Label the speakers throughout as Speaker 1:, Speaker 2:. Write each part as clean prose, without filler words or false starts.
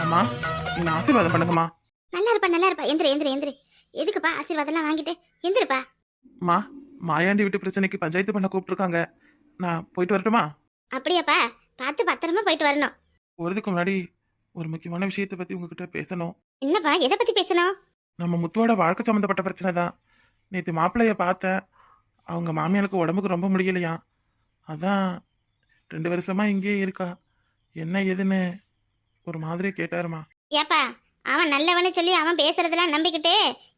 Speaker 1: அம்மா என்ன ஆசீர்வாதம் பண்ணுங்கம்மா.
Speaker 2: நல்லா இருப்பா நல்லா இருப்பா. எந்திரு எந்திரு எந்திரு. எதுக்குப்பா ஆசீர்வாதம்லாம் வாங்கிட்டு எந்திருப்பா.
Speaker 1: அம்மா மாயாண்டி வீட்டு பிரச்சனைக்கு பஞ்சாயத்து பண்ண கூப்பிட்டுருக்காங்க. நான் போயிட்டு வரட்டுமா?
Speaker 2: அப்படியாப்பா? பார்த்து பத்திரமா போயிட்டு வரணும்.
Speaker 1: போறதுக்கு முன்னாடி ஒரு முக்கியமான விஷயத்தை பத்தி உங்ககிட்ட பேசணும்.
Speaker 2: என்னப்பா எதை பத்தி பேசணும்?
Speaker 1: நம்ம முத்துவோட வாழ்க்கை சம்மந்தப்பட்ட பிரச்சனை தான். நேற்று மாப்பிள்ளைய பார்த்தேன். அவங்க மாமியாருக்கு உடம்புக்கு ரொம்ப முடியலையா. அதான் 2 வருஷமா இங்கேயே இருக்கா. என்ன ஏதுன்னு ஒரு மாதிரி கேட்டாருமா.
Speaker 2: ஏப்பா அவன் நல்லவனு சொல்லி அவன் பேசுறதெல்லாம் நம்பிக்கிட்டு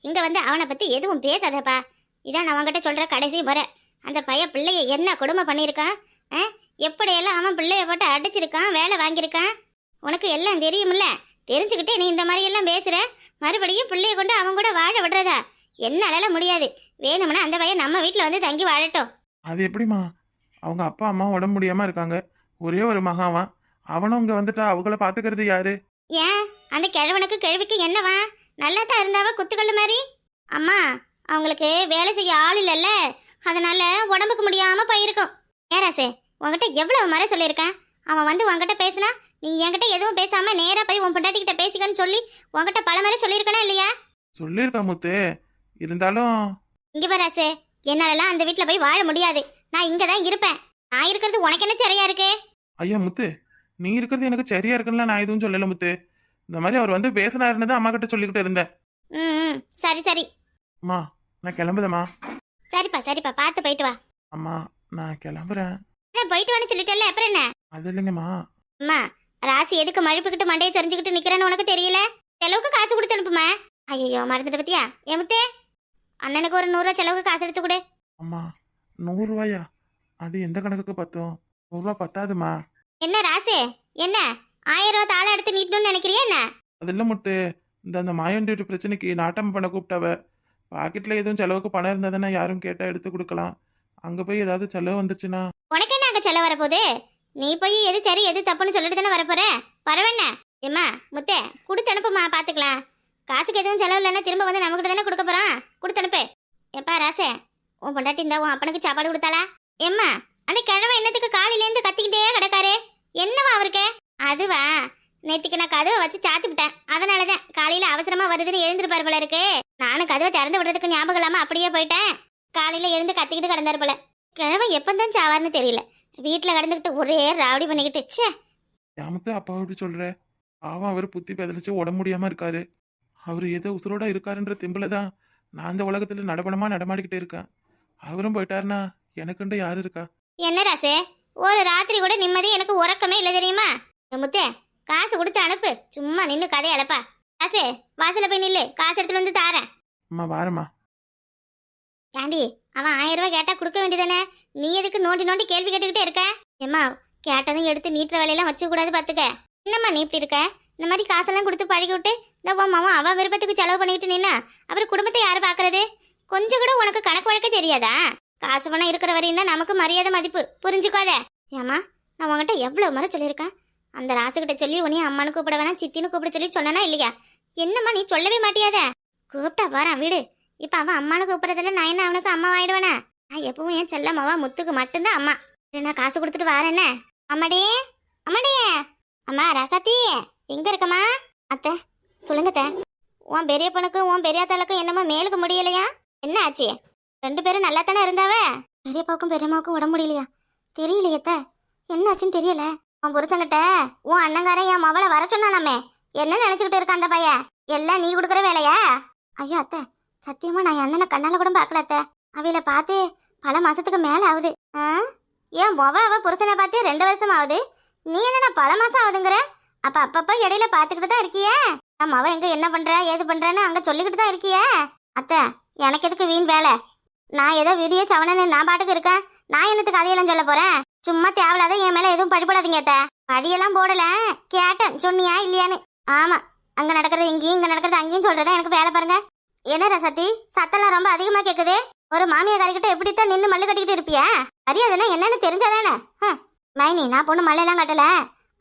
Speaker 2: இங்க வந்து அவனை பத்தி எதுவும் பேசாதப்பா. இதான் நான் உன்கிட்ட சொல்ற கடைசி முறை. அந்த பைய பிள்ளைய என்ன கொடுமை பண்ணியிருக்கான், எப்படியெல்லாம் அவன் பிள்ளைய போட்டு அடிச்சிருக்கான், வேலை வாங்கியிருக்கான். உனக்கு எல்லாம் தெரியுமில்ல. தெரிஞ்சுக்கிட்டே நீ இந்த மாதிரி எல்லாம் பேசுற. மறுபடியும் பிள்ளைய கொண்டு அவன் கூட வாழ விடுறதா? என்னால முடியாது. வேணும்னா அந்த பையன் நம்ம வீட்டில் வந்து தங்கி வாழட்டும்.
Speaker 1: அது எப்படிம்மா? அவங்க அப்பா அம்மா உடம்பு முடியாம இருக்காங்க. ஒரே ஒரு மகாவான். அவனும் இங்க வந்துட்டா அவங்கள பாத்துக்கிறது யாரு?
Speaker 2: ஏன் அந்த கிழவனுக்கு கிழவிக்கு என்னவா? நல்லா தான் இருந்தாவா குத்துக்கல்லு மாதிரி. அம்மா அவங்களுக்கு வேலை செய்ய ஆள் இல்லைல்ல, அதனால உடம்புக்கு முடியாம போயிருக்கும். ஏராசே உன்கிட்ட எவ்வளவு முறை சொல்லியிருக்கேன். அவன் வந்து உன்கிட்ட பேசினா நீ என்கிட்ட எதுவும் பேசாம நேரா போய் உன் பொண்டாட்டிக்கிட்ட பேசிக்கன்னு சொல்லி உன்கிட்ட பல முறை சொல்லியிருக்கனா இல்லையா?
Speaker 1: சொல்லியிருக்கா முத்து. இருந்தாலும்
Speaker 2: இங்க பாராசே, என்னாலலாம் அந்த வீட்டுல போய் வாழ முடியாது. நான் இங்க தான் இருப்பேன். நான் இருக்கிறது உனக்கு என்ன சரியா இருக்கு?
Speaker 1: ஐயா முத்து, நீ இருக்கிறது எனக்கு சரியா இருக்குன்னு நான் எதுவும் சொல்லல முத்து. இந்த மாதிரி அவர் வந்து பேசினாருன்னு தான் அம்மா கிட்ட சொல்லிக்கிட்டு இருந்தேன்.
Speaker 2: ம் சரி சரி.
Speaker 1: அம்மா நான் கிளம்புதம்மா.
Speaker 2: சரிப்பா சரிப்பா, பார்த்து போயிட்டு வா.
Speaker 1: அம்மா நான் கிளம்புறேன்.
Speaker 2: போயிட்டு வான்னு சொல்லிட்டல, அப்புறம் என்ன?
Speaker 1: அது இல்லைங்கம்மா.
Speaker 2: அம்மா ராசி எதுக்கு மழுப்புக்கிட்டு மண்டையை சொரிஞ்சுக்கிட்டு நிக்கிறேன்னு உனக்கு தெரியல? செலவுக்கு காசு கொடுத்து அனுப்புமா. ஐயோ மறந்துட்ட பத்தியா? ஏமுத்தே அண்ணனுக்கு ஒரு 100 ரூபா செலவுக்கு காசு எடுத்து கொடு.
Speaker 1: அம்மா 100 ரூபாயா? அது எந்த கணக்குக்கு பத்தும்? 100 ரூபா பத்தாதுமா.
Speaker 2: என்ன ராசே, என்ன 1000 ரூபா தாளை எடுத்து நீட்டணும்னு நினைக்கிறியா என்ன?
Speaker 1: அது இல்ல முத்து, அந்த மாயாண்டி வீட்டு பிரச்சனைக்கு நாட்டம் பண்ண கூப்பிட்டாவ. பாக்கெட்ல எதுவும் செலவுக்கு பணம் இருந்ததுன்னா யாரும் கேட்டா எடுத்து கொடுக்கலாம். அங்க போய் ஏதாவது செலவு வந்துச்சுன்னா
Speaker 2: உனக்கு என்ன அங்க செலவு வரப்போகுது? நீ போய் எது சரி எது தப்புன்னு சொல்லிட்டு தானே வரப்போற. பரவாயில்ல ஏம்மா முத்தே கொடுத்து அனுப்புமா, பாத்துக்கலாம். காசுக்கு எதுவும் செலவு இல்லைன்னா திரும்ப வந்து நமக்கிட்ட தானே கொடுக்க போறான். கொடுத்து அனுப்பு. எப்பா ராசே, உன் பொண்டாட்டி இருந்தா உன் அப்பனுக்கு சாப்பாடு கொடுத்தாளா? ஏம்மா அந்த கிழமை என்னத்துக்கு காலையிலேருந்து கத்திக்கிட்டே கிடக்காரு? என்னவா அவருக்கு? அதுவா, நேற்றுக்கு நான் கதவை வச்சு சாத்தி விட்டேன். அதனாலதான் காலையில அவசரமா வருதுன்னு எழுந்திருப்பாரு போல இருக்கு. நானும் கதவை திறந்து விடுறதுக்கு ஞாபகம் இல்லாம அப்படியே போயிட்டேன். காலையில எழுந்து கத்திக்கிட்டு கிடந்தாரு போல. கிழமை எப்பந்தான் சாவார்னு தெரியல. வீட்டுல கிடந்துக்கிட்டு ஒரே ராவடி பண்ணிக்கிட்டு. ச்சே,
Speaker 1: யாமத்த அப்பா எப்படி சொல்ற? பாவம் அவர் புத்தி பெதலிச்சு உடம்பு முடியாம இருக்காரு. அவரு ஏதோ உசுரோட இருக்காருன்ற தெம்புலதான் நான் இந்த உலகத்துல நடபடமா நடமாடிக்கிட்டே இருக்கேன். அவரும் போயிட்டாருன்னா எனக்குண்டு யாரு இருக்கா?
Speaker 2: என்ன ராசே, ஒரு ராத்திரி கூட நிம்மதி எனக்கு உறக்கமே இல்லை தெரியுமா? முத்தே காசு கொடுத்து அனுப்பு. சும்மா நின்று கதையை அழப்பா. ராசே வாசல போய் நில்லு, காசு எடுத்துட்டு வந்து தாரேன்.
Speaker 1: அம்மா வாரம்மா.
Speaker 2: ஏண்டி அவன் 1000 ரூபாய் கேட்டா கொடுக்க வேண்டியதானே? நீ எதுக்கு நோண்டி நோண்டி கேள்வி கேட்டுக்கிட்டே இருக்க? ஏம்மா கேட்டதும் எடுத்து நீட்டுற வேலையெல்லாம் வச்சுக்க கூடாது பாத்துக்க. என்னம்மா நீ இப்படி இருக்க? இந்த மாதிரி காசெல்லாம் கொடுத்து பழகி விட்டு இந்த மாமா அவன் விருப்பத்துக்கு செலவு பண்ணிக்கிட்டு நின்னா அப்புறம் குடும்பத்தை யாரு பாக்குறது? கொஞ்சம் கூட உனக்கு கணக்கு வழக்க தெரியாதா? காசு பணம் இருக்கிற வரையும் தான் நமக்கு மரியாதை மதிப்பு, புரிஞ்சுக்காத. ஏமா நான் உங்ககிட்ட எவ்வளவு முறை சொல்லியிருக்கேன். அந்த ராசுகிட்ட சொல்லி உன்னையும் அம்மானு கூப்பிட வேணாம் சித்தின்னு கூப்பிட சொல்லி சொன்னா இல்லையா? என்னம்மா நீ சொல்லவே மாட்டியாத? கூப்பிட்டா பாறான் வீடு. இப்ப அவன் அம்மானு கூப்பிடறதுல நான் என்ன அவனுக்கு அம்மா ஆயிடுவேனா? நான் எப்பவும் என் செல்லம்மாவா முத்துக்கு மட்டும்தான் அம்மா. நான் காசு கொடுத்துட்டு வாரேன் என்ன? அம்மாடே அம்மாடே, அம்மா ராசாத்தி எங்க இருக்கம்மா? அத்தை சொல்லுங்க அத்தை. உன் பெரிய பொண்ணுக்கும் உன் பெரியாத்தாளுக்கும் என்னமோ மேலுக்கு முடியலையா? என்ன ஆச்சு? 2 பேரும் நல்லா தானே இருந்தாவ? பெரியப்பாவுக்கும் பெரியம்மாவுக்கும் உடம்பு முடியலையா? தெரியலையத்த, என்ன ஆச்சுன்னு தெரியல. உன் புருஷங்கிட்ட உன் அண்ணங்காரன் என் மவளை வர சொன்னானாமே. என்ன நினைச்சுக்கிட்டு இருக்க அந்த பையன்? எல்லாம் நீ கொடுக்குற வேலையா? ஐயோ அத்தை சத்தியமா நான் என் அண்ணனை கண்ணால கூட பார்க்கல அத்தை. அவையில பார்த்து பல மாசத்துக்கு மேல ஆகுது. ஏன் அவ புருஷனை பார்த்து 2 வருஷம் ஆகுது. நீ என்ன பல மாசம் ஆகுதுங்கிற? அப்ப அப்பப்ப இடையில பாத்துக்கிட்டு தான் இருக்கியே. நம்ம அவ எங்க என்ன பண்ற ஏது பண்றன்னு அங்க சொல்லிக்கிட்டு தான் இருக்கியே. அத்தை எனக்கு எதுக்கு வீண் வேலை? நான் ஏதோ விதியே சவனன்னு நான் பாட்டுக்கு இருக்கேன். நான் என்னத்துக்கு அதையெல்லாம் சொல்ல போறேன்? சும்மா தேவையில்லாத என் மேல எதுவும் படிப்படாதீங்க அத்தை. படியெல்லாம் போடல, கேட்டேன் சொன்னியா இல்லையான்னு. ஆமா, அங்க நடக்கிறது இங்கேயும் இங்க நடக்கிறது அங்கேயும் சொல்றதா எனக்கு வேலை பாருங்க. என்ன ரசத்தி சத்தெல்லாம் ரொம்ப அதிகமா கேக்குது? ஒரு மாமியாரிக்கிட்ட எப்படித்தான் நின்று மல்லு கட்டிக்கிட்டு இருப்பியா? அறியாதுன்னா என்னன்னு தெரிஞ்சாதானே? மைனி நான் பொண்ணு மல்லையெல்லாம் கட்டல.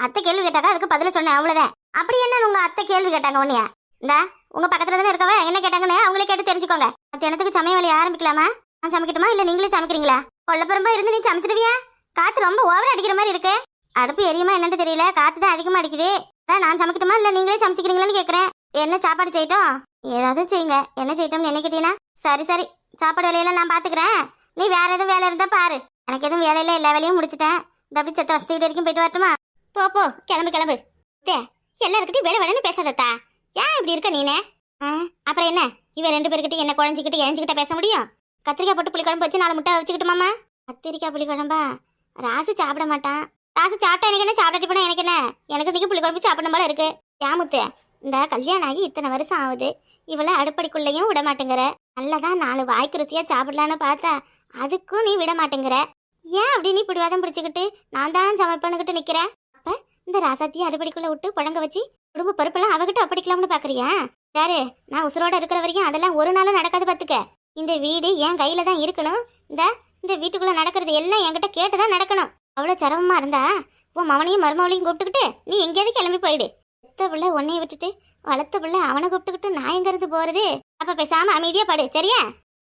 Speaker 2: அத்தை கேள்வி கேட்டாக்கா அதுக்கு பதில சொன்னேன், அவ்வளவுதான். அப்படி என்ன உங்க அத்தை கேள்வி கேட்டாங்க உன்னையா? இந்தா உங்க பக்கத்துல தானே இருக்கவ, என்ன கேட்டாங்கன்னு அவங்களே கேட்டு தெரிஞ்சுக்கோங்க. மத்தியானத்துக்கு சமையல் வேலையை ஆரம்பிக்கலாமா? நான் சமைக்கட்டுமா இல்ல நீங்களே சமைக்கிறீங்களா? கொள்ளப்புறம்பா இருந்து நீ சமைச்சிடுவியா? காத்து ரொம்ப ஓவரா அடிக்கிற மாதிரி இருக்கு. அடுப்பு எரியுமா என்னன்னு தெரியல, காத்து தான் அதிகமா அடிக்குது. அதான் நான் சமைக்கட்டுமா இல்லை நீங்களே சமைச்சிக்கிறீங்களான்னு கேட்குறேன். என்ன சாப்பாடு செய்யட்டும்? ஏதாவது செய்யுங்க. என்ன செய்யட்டும்னு என்ன கேட்டீங்கன்னா சரி சரி சாப்பாடு வேலையெல்லாம் நான் பார்த்துக்கிறேன். நீ வேற எதுவும் வேலை இருந்தால் பாரு. எனக்கு எதுவும் வேலையில எல்லா வேலையும் முடிச்சிட்டேன். இந்த அப்படி செத்த வசதி வீடு வரைக்கும் போயிட்டு வரட்டுமா? போ போ கிளம்பு கிளம்பு. எல்லாருக்கிட்டையும் வேலை வேலைன்னு பேசாதத்தா. ஏன் இப்படி இருக்க நீனே? அப்புறம் என்ன இவ 2 பேருக்கிட்டையும் என்ன குழஞ்சிக்கிட்டு இறஞ்சிக்கிட்ட பேச முடியும்? கத்திரிக்காய் போட்டு புளிக்குழம்பு வச்சு 4 முட்டை வச்சுக்கிட்டுமாமா? கத்திரிக்காய் புளிக்குழம்பா? ராசு சாப்பிட மாட்டான். ராசு சாப்பிட்டா எனக்கு என்ன, சாப்பிட்டு போனா எனக்கு என்ன? எனக்கு இன்னைக்கு புளிக்குழம்பு சாப்பிடணும் போல இருக்கு. ஏமுத்து, இந்த கல்யாணம் ஆகி இத்தனை வருஷம் ஆகுது, இவளை அடுப்படிக்குள்ளேயும் விட மாட்டேங்கிற. நல்லதான் 4 வாய்க்கு ருசியா சாப்பிடலான்னு பார்த்தா அதுக்கும் நீ விட மாட்டேங்கிற. ஏன் அப்படி நீ பிடிவாதம் பிடிச்சிக்கிட்டு நான் தான் சமைப்பண்ணுக்கிட்டு நிக்கிற? அப்ப இந்த ராசாத்தியை அடுப்படிக்குள்ள விட்டு புழங்க வச்சு குடும்ப பொறுப்பெல்லாம் அவகிட்ட ஒப்படைக்கலாம்னு பாக்குறியா? யாரு நான் உசுரோட இருக்கிற வரைக்கும் அதெல்லாம் ஒரு நாளும் நடக்காது பாத்துக்க. இந்த வீடு என் கையில தான் இருக்கணும். இந்த வீட்டுக்குள்ள நடக்கிறது எல்லாம் என்கிட்ட கேட்டுதான் நடக்கணும். அவ்வளவு சிரமமா இருந்தா உன் மவனையும் மருமவளையும் கூப்பிட்டுக்கிட்டு நீ எங்கேயாவது கிளம்பி போயிடு. பெத்த பிள்ளை உன்னைய விட்டுட்டு வளர்த்த பிள்ளை அவனை கூப்பிட்டுக்கிட்டு நான் எங்க இருந்து போறது? அப்ப பேசாம அமைதியா படு சரியா?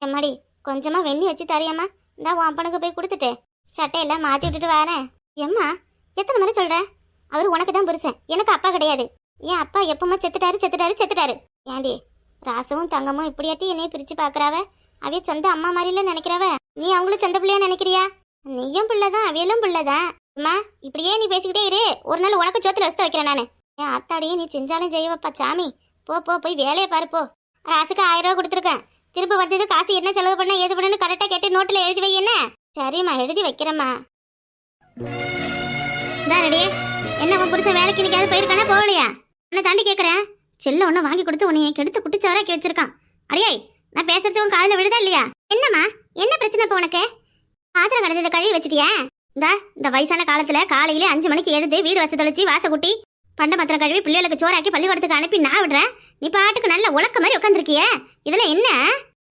Speaker 2: எம்மாடி கொஞ்சமா வெண்ணி வச்சு தரியாமா? இந்தா உன் அப்பனுக்கு போய் கொடுத்துட்டு சட்டையெல்லாம் மாத்தி விட்டுட்டு வரேன். எம்மா எத்தனை முறை சொல்ற? அவரு உனக்கு தான் புருஷன், எனக்கு அப்பா கிடையாது. என் அப்பா எப்பமா செத்துட்டாரு. ஏண்டி ராசவும் தங்கமும் இப்படியாட்டி என்னைய பிரிச்சு பாக்குறாவ? அவைய சொந்த அம்மா மாதிரில நினைக்கிறவ, நீ அவங்களும் சொந்த பிள்ளையா நினைக்கிறியா? நீயும் பிள்ளைதான் அவையலும் பிள்ளைதான். அம்மா இப்படியே நீ பேசிக்கிட்டே இரு, ஒரு நாள் உனக்கு சோத்துல வசத்த வைக்கிறேன் நானு. என் அத்தாடியே நீ செஞ்சாலும் செய்வப்பா சாமி. போ போ போய் வேலையை பாரு போ. ராசுக்கு 1000 ரூபா கொடுத்துருக்கேன். திரும்ப வந்தது காசு என்ன செலவு பண்ண ஏது பண்ணு கரெக்டா கேட்டு நோட்டுல எழுதி வை. என்ன? சரிம்மா எழுதி வைக்கிறேம்மா. ரெடி என்ன உன் புருஷன் வேலைக்கு இன்னைக்கு போயிருக்கானே போகலையா? உன்னை தாண்டி கேட்கறேன். செல்ல ஒண்ணு வாங்கி கொடுத்து உன்னைய கெடுத்து குட்டிச்சவராக்கி வச்சிருக்கான். அடியே நான் பேசுறது உன் காதுல விழுதா இல்லையா? என்னம்மா என்ன பிரச்சனை இப்போ உனக்கு? பாத்திரம் கடந்ததை கழுவி வச்சிட்டியா? இந்த வயசான காலத்துல காலையிலே 5 மணிக்கு எழுந்து வீடு வசதி தொலைச்சி வாசகுட்டி பண்ட பாத்திரம் கழுவி பிள்ளைகளுக்கு சோறாக்கி பள்ளிக்கூடத்துக்கு அனுப்பி நான் விடுறேன். நீ பாட்டுக்கு நல்ல உலக்க மாதிரி உட்காந்துருக்கிய. இதெல்லாம் என்ன?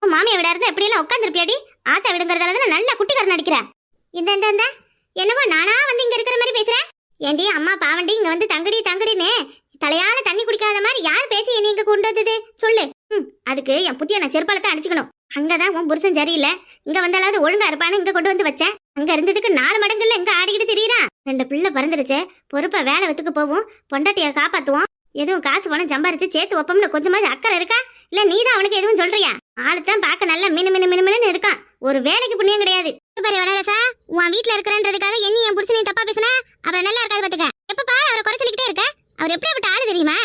Speaker 2: உன் மாமியை விட இருந்தா எப்படியெல்லாம் உட்காந்துருப்பியாடி? ஆத்தா விடுங்கிறதால நல்ல குட்டிக்காரன் நடிக்கிறேன். இந்த என்னவோ நானா வந்து இங்க இருக்கிற மாதிரி பேசுறேன். ஏண்டி அம்மா பாவண்டி இங்க வந்து தங்கடின்னு தலையால தண்ணி குடிக்காத மாதிரி யார் பேசி என்னை இங்க கொண்டு வந்தது சொல்லு. அதுக்கு என் புத்திய நான் செருப்பாலத்தை அடிச்சுக்கணும். அங்கதான் உன் புருஷன் சரியில்லை, இங்க வந்தாலாவது ஒழுங்கா இருப்பான்னு இங்க கொண்டு வந்து வச்சேன். அங்க இருந்ததுக்கு 4 மடங்குல இங்க ஆடிக்கிட்டு தெரியுறா. 2 பிள்ளை பிறந்துருச்சு, பொறுப்பா வேலை வித்துக்கு போவோம், பொண்டாட்டிய காப்பாத்துவோம், எதுவும் காசு பணம் சம்பாரிச்சு சேர்த்து வைப்போம்னு கொஞ்சமாவது அக்கறை இருக்கா? இல்ல நீதான் அவனுக்கு எதுவும் சொல்றியா? ஆளுத்தான் பார்க்க நல்லா மினு இருக்கான், ஒரு வேலைக்கு புண்ணியம் கிடையாது. பாரு வளரசா, உன் வீட்டுல இருக்கிறன்றதுக்காக என்ன என் புருஷனை தப்பா பேசுன அப்புறம் நல்லா இருக்காது பாத்துக்க. எப்ப பாரு அவரை குறை சொல்லிக்கிட்டே இருக்க. அவர் எப்படியாப்பட்ட ஆளு தெரியுமா?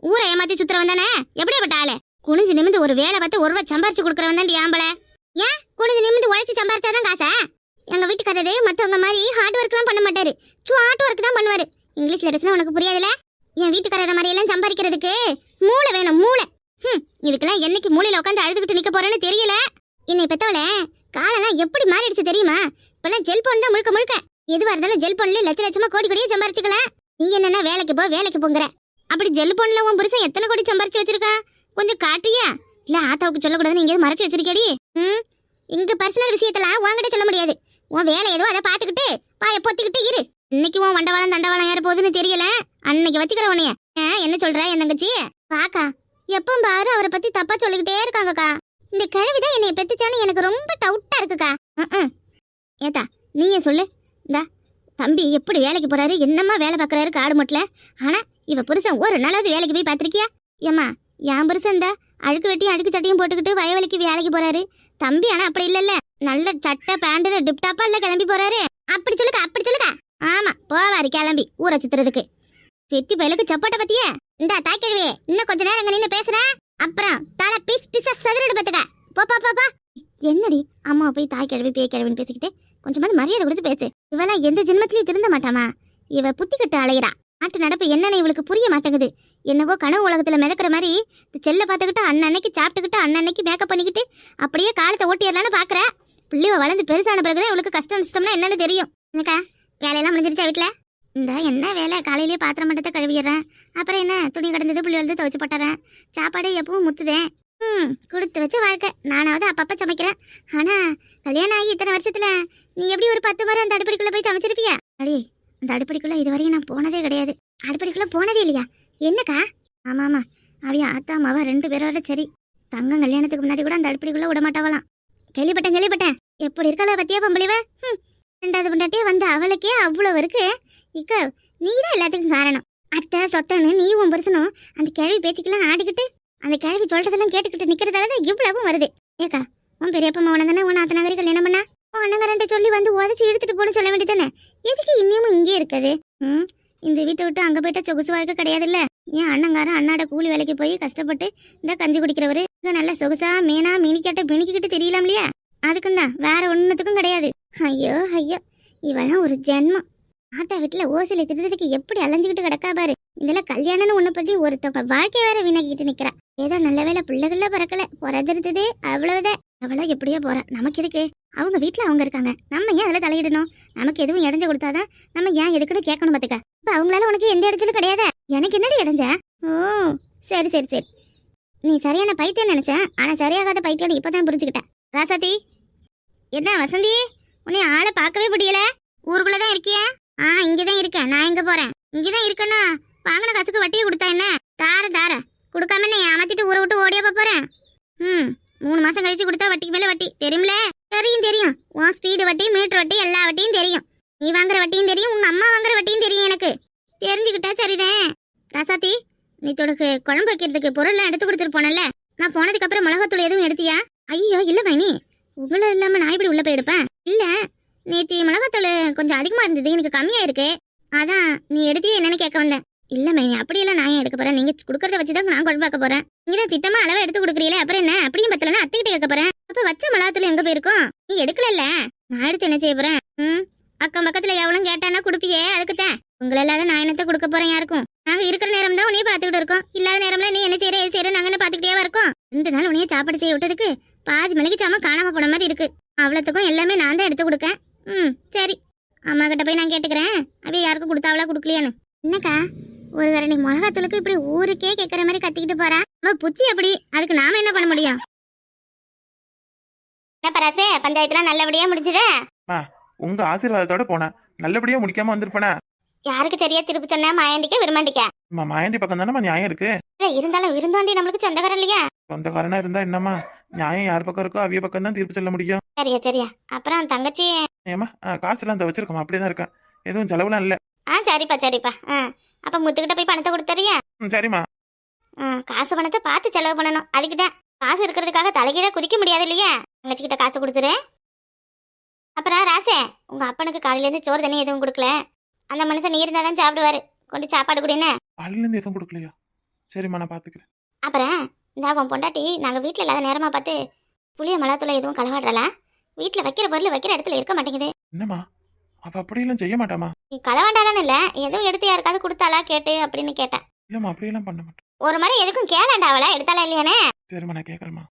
Speaker 2: ஊரை ஏமாத்தி சுத்துறவன் தானே. எப்படியாப்பட்ட ஆளு? குனிஞ்சு நிமிந்து ஒரு வேலை பார்த்து 1 ரூபா சம்பாரிச்சு கொடுக்குறவன் தாண்டி ஆம்பள. ஏன் குனிஞ்சு நிமிந்து உழைச்சு சம்பாரிச்சாதான் காசா? எங்க வீட்டுக்காரரு மத்தவங்க மாதிரி ஹார்ட் ஒர்க் எல்லாம் பண்ண மாட்டாரு, ஹார்ட் ஒர்க் தான் பண்ணுவாரு. இங்கிலீஷ்ல பேசினா உனக்கு புரியாதுல? என் வீட்டுக்காரர மாதிரி எல்லாம் சம்பாதிக்கிறதுக்கு மூளை வேணும், மூளை. இதுக்கெல்லாம் என்னைக்கு மூளையில உட்காந்து அழுதுகிட்டு நிக்க போறேன்னு தெரியல. என்னை பெத்தவள காலெல்லாம் எப்படி மாறிடுச்சு தெரியுமா? இப்பெல்லாம் ஜெல்போன் தான் முழுக்க. எதுவா இருந்தாலும் ஜெல்போன்ல லட்சமா கோடியே சம்பாரிச்சுக்கலாம். நீ என்னன்னா வேலைக்கு போங்கிற. அப்படி ஜெல்போன்ல உன் புருஷன் எத்தனை கோடி சம்பாரிச்சு வச்சிருக்கா? கொஞ்சம் காட்டுறியா? இல்ல ஆத்தாவுக்கு சொல்லக்கூடாதுன்னு எங்கேயாவது மறைச்சு வச்சிருக்கேடி? இங்க பர்சனல் விஷயத்தெல்லாம் உன்கிட்ட சொல்ல முடியாது. உன் வேலை ஏதோ அதை பாத்துக்கிட்டு பாய பொத்திக்கிட்டு இரு. இன்னைக்கு உன் வண்டவாளம் தண்டவாளம் ஏற போகுதுன்னு தெரியல, அன்னைக்கு வச்சுக்கிற உனைய. என்ன சொல்ற என் தங்கச்சி? பாக்கா எப்ப பாரு அவரை பத்தி தப்பா சொல்லிக்கிட்டே இருக்காங்கக்கா. இந்த கிழவிதான் என்னை பெத்துச்சான்னு எனக்கு ரொம்ப டவுட்டா இருக்குக்கா. ஏத்தா நீங்க சொல்லு. இந்தா தம்பி எப்படி வேலைக்கு போறாரு, என்னம்மா வேலை பாக்குறாரு காடு மொட்டல. ஆனா இவ புருஷன் ஒரு நாளாவது வேலைக்கு போய் பாத்திருக்கியா? ஏம்மா என் புருஷன் இந்த அழுக்கு வெட்டியும் அழுக்கு சட்டையும் போட்டுக்கிட்டு வயவெளிக்கு வேலைக்கு போறாரு. தம்பி ஆனா அப்படி இல்லல்ல, நல்ல சட்டை பேண்ட் டிப்டாப்பா இல்ல கிளம்பி போறாரு. அப்படி சொல்லுக்கா. ஆமா போவாரு கிளம்பி ஊரை சுத்துறதுக்கு. வெட்டி பயலுக்கு சப்போட்ட பத்தியே. இந்த தாய்க்கிழவியே இன்னும் கொஞ்ச நேரம் நின்னு பேசுறேன், அப்புறம் தலை பீஸா சதுரடு பத்துக்க. போப்பா. என்னடி அம்மா போய் தாய்க்கிழவி பேய் கிழவின்னு பேசிக்கிட்டு கொஞ்சமாவது மரியாதை கொடுத்து பேசு. இவெல்லாம் எந்த ஜென்மத்திலயும் திருந்த மாட்டாமா? இவ புத்தி கட்டு அலையிறா. நாட்டு நடப்பு என்னன்னு இவளுக்கு புரிய மாட்டேங்குது. என்னவோ கனவு உலகத்துல மிதக்கிற மாதிரி செல்ல பார்த்துக்கிட்டு அன்னன்னைக்கு சாப்பிட்டுக்கிட்டு அன்னன்னைக்கு மேக்கப் பண்ணிக்கிட்டு அப்படியே காலத்தை ஓட்டிடலான்னு பாக்குற. பிள்ளைவ வளர்ந்து பெருசான பிறகுதான் இவளுக்கு கஷ்டம் நஷ்டம்னா என்னன்னு தெரியும். எனக்கா வேலையெல்லாம் முடிஞ்சிருச்சா வீட்டுல? இந்த என்ன வேலை, காலையிலேயே பாத்திரம் மட்டும் கழுவிடுறேன், அப்புறம் என்ன துணி கிடந்தது புள்ளி வந்து துவைச்சு போட்டுறேன், சாப்பாடு எப்பவும் முத்துதேன். கொடுத்து வச்ச வாழ்க்கை. நானாவது அப்பப்ப சமைக்கிறேன். ஆனா கல்யாணம் ஆகி இத்தனை வருஷத்துல நீ எப்படி ஒரு 10 முறை அந்த அடுப்படிக்குள்ள போய் சமைச்சிருப்பியா? அடி அந்த அடுப்படிக்குள்ள இதுவரையும் நான் போனதே கிடையாது. அடுப்படிக்குள்ள போனதே இல்லையா? என்னக்கா? ஆமா அப்படியே ஆத்தா மாவா 2 பேரோட சரி. தங்கம் கல்யாணத்துக்கு முன்னாடி கூட அந்த அடுப்படிக்குள்ள விட மாட்டாவலாம். கேள்விப்பட்டேன். எப்படி இருக்காளா பத்தியா பொம்பளிவ? 2வது பொண்டாட்டியே வந்த அவளுக்கே அவ்வளவு இருக்கு. இக்க நீதான் எல்லாத்துக்கும் காரணம். அத்தை சொத்தன்னு நீ உன் புருஷனும் அந்த கேள்வி பேச்சுக்கெல்லாம் ஆடிக்கிட்டு அந்த கேள்வி சொல்றதெல்லாம் கேட்டுக்கிட்டு நிக்கிறதால தான் இவ்வளவும் வருது. ஏக்கா உன் பெரியப்பா மௌனம் தானே உன் அத்தனை நகரி கல்யாணம் பண்ணா உன் அண்ணங்காரன்ட்ட சொல்லி வந்து உதச்சி எடுத்துட்டு போன்னு சொல்ல வேண்டியதானே. எதுக்கு இன்னமும் இங்கே இருக்குது? இந்த வீட்டை விட்டு அங்க போயிட்டா சொகுசு வாழ்க்கை கிடையாது இல்ல. என் அண்ணங்காரன் அண்ணாட கூலி வேலைக்கு போய் கஷ்டப்பட்டு இந்த கஞ்சி குடிக்கிறவரு இங்க நல்ல சொகுசா மீனா மீனிக்காட்ட மினிக்கிட்டு தெரியலாம் இல்லையா? அதுக்குந்தான் வேற ஒன்னுத்துக்கும் கிடையாது. ஐயோ ஐயோ இவெல்லாம் ஒரு ஜென்மம். ஆத்தா வீட்டுல ஓசில திட்டத்துக்கு எப்படி அலைஞ்சுக்கிட்டு கிடக்கா பாரு. இதெல்லாம் கல்யாணம்னு ஒண்ணு பத்தி ஒருத்தவங்க வாழ்க்கை வேற வீணாக்கிட்டு நிக்கிறா. ஏதோ நல்ல வேலை பிள்ளைகள்ல பிறக்கல பிறந்திருந்ததே அவ்வளவுதான். அவளோ எப்படியோ போறா. நமக்கு எதுக்கு? அவங்க வீட்டுல அவங்க இருக்காங்க. நம்ம ஏன் அதுல தலையிடணும்? நமக்கு எதுவும் இடைஞ்ச கொடுத்தாதான் நம்ம ஏன் எதுக்குன்னு கேட்கணும் பாத்துக்க. இப்ப அவங்களால உனக்கு எந்த இடைஞ்சலும் கிடையாது. எனக்கு என்னடி இடைஞ்ச? ஓ சரி சரி சரி. நீ சரியான பைத்தியம் நினைச்சேன். ஆனா சரியாகாத பைத்தியம் இப்பதான் புரிஞ்சுக்கிட்டேன். ராசாத்தி என்ன வசந்தி உன்னை ஆளை பார்க்கவே முடியல. ஊருக்குள்ளதான் இருக்கியா? இங்கதான் இருக்கேன். நான் எங்க போறேன்? இங்கதான் இருக்கேன்னா வாங்கின காசுக்கு வட்டியை கொடுத்தா என்ன? தார கொடுக்காம என்ன ஏமாத்திட்டு ஊரை விட்டு ஓடியா போறேன்? 3 மாசம் கழிச்சு கொடுத்தா வட்டிக்கு மேல வட்டி தெரியுமில? தெரியும். உன் ஸ்பீடு வட்டி மீட்டர் வட்டி எல்லா வட்டியும் தெரியும். நீ வாங்குற வட்டியும் தெரியும், உங்க அம்மா வாங்குற வட்டியும் தெரியும். எனக்கு தெரிஞ்சுக்கிட்டா சரிதான். ராசாத்தி நீ தொடுக்கு குழம்பு வைக்கிறதுக்கு பொருள்லாம் எடுத்து கொடுத்துட்டு போனல. நான் போனதுக்கு அப்புறம் மிளகாத்தூள் எதுவும் எடுத்தியா? ஐயோ இல்ல மைனி, உங்களை இல்லாம நான் இப்படி உள்ள போய் எடுப்பேன். இல்ல நேத்தி மிளகாத்தூள் கொஞ்சம் அதிகமா இருந்தது, எனக்கு கம்மியா இருக்கு. அதான் நீ எடுத்தியே என்னன்னு கேட்க வந்தேன். இல்ல மைனி அப்படியெல்லாம் நான் ஏன் எடுக்க போறேன்? நீங்க கொடுக்கறத வச்சுதான் நான் குழம்பு பார்க்க போறேன். நீங்க தான் திட்டமா அளவை எடுத்து கொடுக்குறீங்களே, அப்புறம் என்ன? அப்படியும் பத்தலன்னா அத்தைக்கிட்ட கேட்க போறேன். அப்ப வச்ச மிளகாத்தூள் எங்க போயிருக்கும்? நீ எடுக்கல. நான் எடுத்து என்ன செய்ய போறேன்? அக்கம் பக்கத்துல எவ்வளவு கேட்டானா கொடுப்பியே, அதுக்குத்தான். உங்களை இல்லாத நான் என்னத்தை கொடுக்க போறேன் யாருக்கும்? நாங்க இருக்கிற நேரம் தான் உன்னைய பாத்துக்கிட்டு இருக்கோம். இல்லாத நேரம்ல நீ என்ன செய்யற எது செய்யற நாங்க என்ன பாத்துக்கிட்டே இருக்கோம். 2 நாள் உன்னைய சாப்பாடு செய்ய விட்டதுக்கு பாதி மணிக்கு சாம காணாம போன மாதிரி இருக்கு. அவ்வளவுக்கும் எல்லாமே நான் தான் எடுத்து கொடுக்கேன். சரி அம்மா கிட்ட போய் நான் கேட்டுக்கிறேன் அவைய யாருக்கும் கொடுத்தாவளா கொடுக்கலையான்னு. என்னக்கா ஒரு கரண்டி மிளகாத்தூளுக்கு இப்படி ஊருக்கே கேட்கற மாதிரி கத்திக்கிட்டு போறா? நம்ம புத்தி அப்படி, அதுக்கு நாம என்ன பண்ண முடியும்? என்ன பராசே, பஞ்சாயத்துலாம் நல்லபடியா முடிஞ்சுதே?
Speaker 1: உங்க ஆசீர்வாதத்தோட போனேன். நல்லபடியா முடிக்காம வந்திருப்பேனா?
Speaker 2: யாருக்கு சரியா திருப்பி சொன்ன? மாயாண்டிக்க விரும்மாண்டிக்க?
Speaker 1: மாயாண்டி பக்கம் தானே நியாயம் இருக்கு.
Speaker 2: இருந்தாலும் விருந்தாண்டி நம்மளுக்கு சொந்தக்காரன் இல்லையா?
Speaker 1: சொந்தக்காரனா இருந்தா என்னம்மா, நியாயம் யார் பக்கம் இருக்கோ அவிய பக்கம் தான் தீர்ப்பு சொல்ல முடியும்.
Speaker 2: சரியா அப்புறம் தங்கச்சி
Speaker 1: ஏமா காசுலாம் இந்த வச்சிருக்கோம், அப்படிதான் இருக்கேன். எதுவும் செலவுலாம் இல்ல.
Speaker 2: சரிப்பா. அப்ப முத்துக்கிட்ட போய் பணத்தை கொடுத்தறியா?
Speaker 1: சரிம்மா.
Speaker 2: காசு பணத்தை பார்த்து செலவு பண்ணணும். அதுக்குதான் காசு இருக்கிறதுக்காக தலைகீழ குதிக்க முடியாது இல்லையா? தங்கச்சி கிட்ட காசு கொடுத்துரு. அப்புறம் ராசே, உங்க அப்பனுக்கு காலையில இருந்து சோறு தண்ணி எதுவும் கொடுக்கல. அந்த மனுஷன் நீ இருந்தாதான் சாப்பிடுவாரு. கொஞ்சம் சாப்பாடு கொடுன்னு.
Speaker 1: காலையில இருந்து எதுவும் கொடுக்கலையா? சரிம்மா நான் பாத்துக்கிறேன்.
Speaker 2: அப்புறம் இந்த உன் பொண்டாட்டி நாங்க வீட்டுல இல்லாத நேரமா பார்த்து புளிய மிளகாத்தூள எதுவும் களவாடுறலா? வீட்டுல வைக்கிற பொருள் வைக்கிற இடத்துல இருக்க மாட்டேங்குது.
Speaker 1: என்னம்மா அவ அப்படியெல்லாம் செய்ய மாட்டாமா?
Speaker 2: நீ களவாண்டாலான்னு இல்ல, எதுவும் எடுத்து யாருக்காவது கொடுத்தாளா கேட்டு அப்படின்னு கேட்டேன்.
Speaker 1: இல்லம்மா அப்படியெல்லாம் பண்ண மாட்டேன்.
Speaker 2: ஒரு மாதிரி எதுக்கும் கேளாண்டா அவளா எடுத்தாளா இல்லையானே?
Speaker 1: சரிம்மா நான் கேக்குறேம்மா.